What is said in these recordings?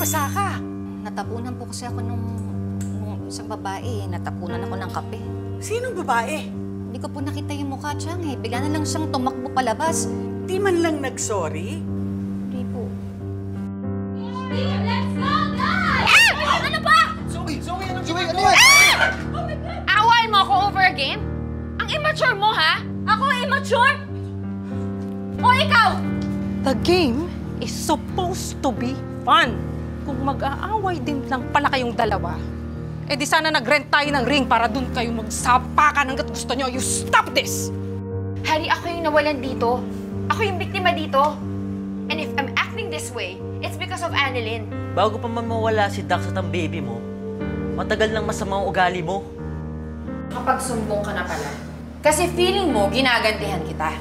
basa ka. Natapunan po kasi ako nung isang babae. Natapunan ako ng kape. Sinong babae? Hindi ko po nakita yung mukha, Chang eh. Bigla na lang siyang tumakbo palabas. Di man lang nag-sorry? Hindi po. Let's go, guys! Ano ba? Zoe, ano ginagawa? Awayin mo ako over again? Ang immature mo, ha? Ako immature? O ikaw? The game is supposed to be fun. Kung mag-aaway din lang pala kayong dalawa, eh di sana nag-rent tayo ng ring para dun kayo magsapakan hanggat gusto nyo. You stop this! Harry, ako yung nawalan dito. Ako yung biktima dito. And if I'm acting this way, it's because of Annalyn. Bago pa man mawala si Dax at ang baby mo, matagal nang masama ang ugali mo. Kapag sumbong ka na pala. Kasi feeling mo, ginagantihan kita.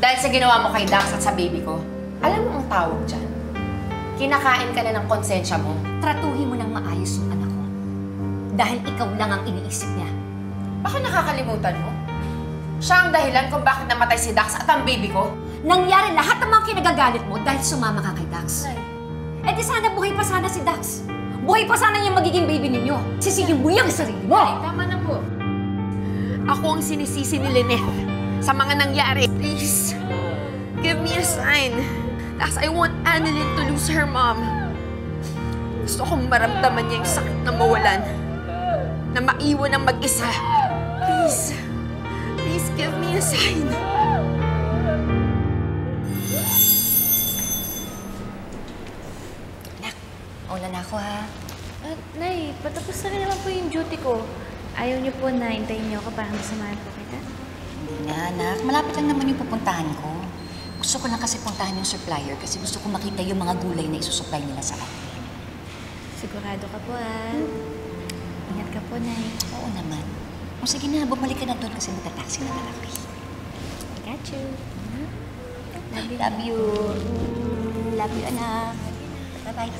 Dahil sa ginawa mo kay Dax at sa baby ko. Alam mo ang tawag dyan? Kinakain ka na ng konsensya mo. Tratuhin mo ng maayos yung anak ko. Dahil ikaw lang ang iniisip niya. Baka nakakalimutan mo? Siya ang dahilan kung bakit namatay si Dax at ang baby ko. Nangyari lahat ng mga kinagagalit mo dahil sumama ka kay Dax. Eh di sana buhay pa sana si Dax. Buhay pa sana yung magiging baby ninyo. Sisigin mo yung sarili mo. Ay, tama na po. Ako ang sinisisi ni Lynette sa mga nangyari. Please, give me a sign. Dax, I want Annalyn to lose her mom. Gusto kong maramdaman niya yung sakit na mawalan. Na maiwan ang mag-isa. Please, please give me a sign. Ulan na ako ha. Nay, patapos na rin naman po yung duty ko. Ayaw niyo po na hintayin niyo ako para masamahan po kita? Hindi na, anak. Malapit lang naman yung pupuntahan ko. Gusto ko lang kasi puntahan yung supplier kasi gusto ko makita yung mga gulay na isusupply nila sa akin. Sigurado ka po, Ingat ka po, Nay. Oo naman. O sige na, bumalik ka na doon kasi magta-taxi na lang ako. I got you. Love you. Love you. Love you, anak. Bye-bye.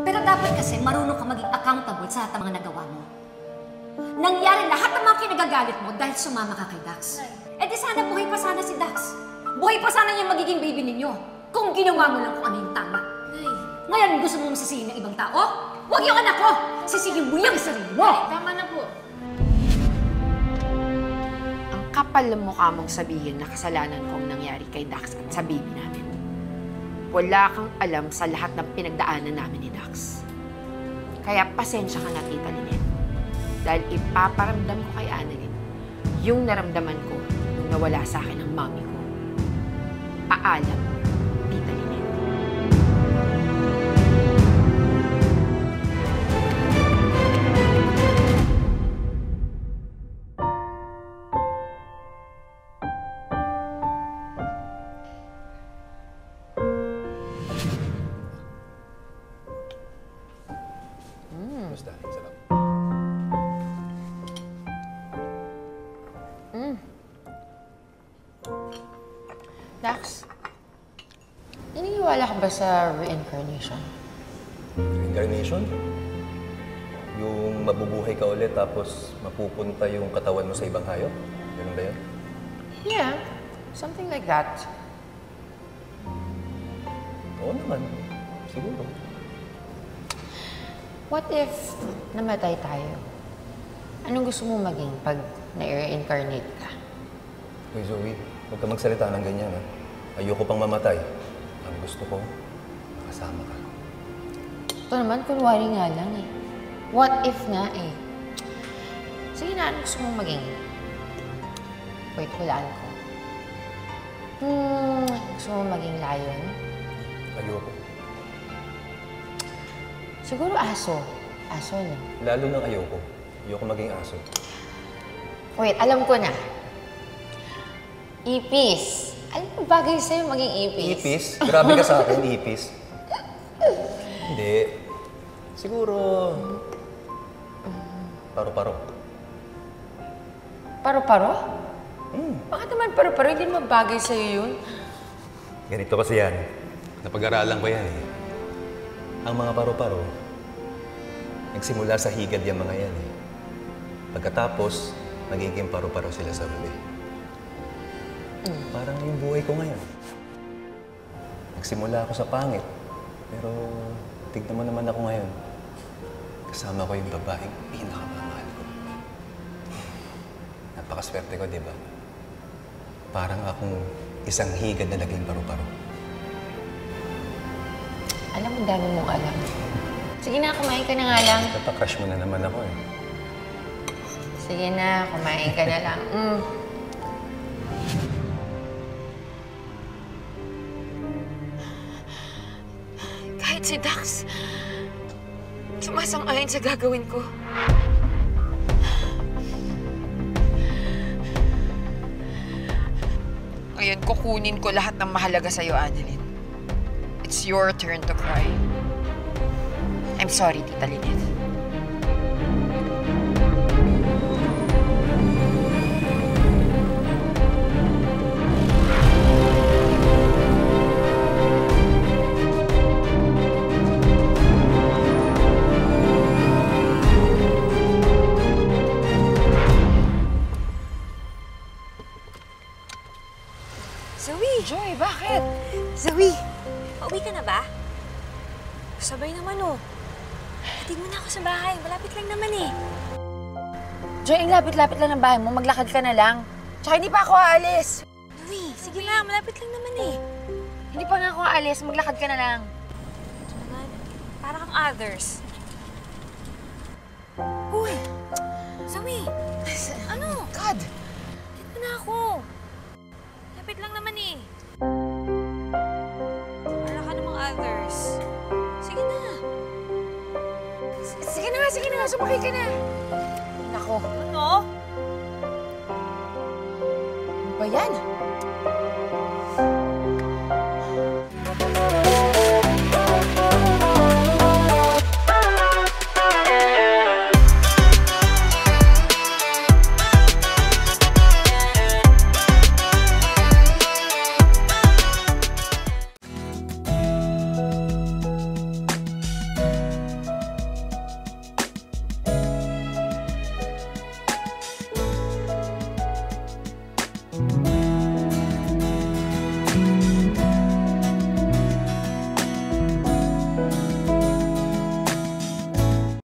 Pero dapat kasi marunong ka maging accountable sa lahat ng mga nagawa mo. Nangyari lahat ng mga kinagagalit mo dahil sumama ka kay Dax. Eh di sana buhay pa sana si Dax. Buhay pa sana yung magiging baby ninyo. Kung ginawa mo lang kung ano yung tama. Nay. Ngayon gusto mo masisihin ng ibang tao? Huwag yung anak ko! Sisihin mo yung sarili mo! Tama na po. Ang kapal ng mukha mong sabihin na kasalanan kong nangyari kay Dax at sa baby namin. Wala kang alam sa lahat ng pinagdaanan namin ni Dax. Kaya pasensya ka na, Tita Lynette. Dahil ipaparamdam ko kay Annalyn yung naramdaman ko nung nawala sa akin ang mami ko. Paalam, Tita Lynette. Basta, sarap. Dax, naniniwala ka ba sa reincarnation? Reincarnation? Yung mabubuhay ka ulit tapos mapupunta yung katawan mo sa ibang hayop? Ganun ba yun? Yeah, something like that. Oo naman. Siguro. What if namatay tayo? Anong gusto mo maging pag na-reincarnate ka? Uy, Zoe, huwag ka magsalita ng ganyan, ha? Ayoko pang mamatay. Ang gusto ko, makasama ka. Ito naman, kunwari nga lang eh. What if nga eh? Sige na, anong gusto mong maging? Wait, hulaan ko. Gusto mong maging lion? Ayoko. Siguro aso. Aso, no? Lalo nang ayoko. Ayoko maging aso. Wait, alam ko na. Ipis. Alam mo, bagay sa'yo maging ipis. Ipis? Grabe ka sa akin, ipis. Hindi. Siguro... Paro-paro. Paro-paro? Bakit naman paro-paro? Hindi naman bagay sa'yo yun. Ganito kasi yan. Napag-aralan ko yan eh. Ang mga paru-paro, nagsimula sa higad yung mga yan eh. Pagkatapos, magiging paru-paro sila sa huli. Parang yung buhay ko ngayon. Nagsimula ako sa pangit, pero tignan mo naman ako ngayon. Kasama ko yung babaeng pinakamamahal ko. Napakaswerte ko, di ba? Parang akong isang higad na naging paru-paro. Alam mo, dami mong alam. Sige na, kumain ka na nga lang. Napaka-crush mo na naman ako eh. Sige na, kumain ka na lang. Kahit si Dax, sumasang-ayon sa gagawin ko. Ngayon, kukunin ko lahat ng mahalaga sa'yo, Annalyn. It's your turn to cry. I'm sorry, Tita Lynette. Zoe! Joy, bakit? Zoe! Pauwi ka na ba? Sabay naman oh. Hatid mo na ako sa bahay. Malapit lang naman eh. Joy, ang lapit-lapit lang ng bahay mo. Maglakad ka na lang. Tsaka hindi pa ako aalis. Zoe, sige na. Malapit lang naman eh. Hindi pa nga ako aalis. Maglakad ka na lang. Ito naman. Para kang others. Uy! Zoe! Ano? God! Hatid mo na ako. Lapit lang naman eh. Para ka namang others. Sige na. Sige na nga. Sumakay ka na. Nako. Ano? Ano ba yan? Zoe!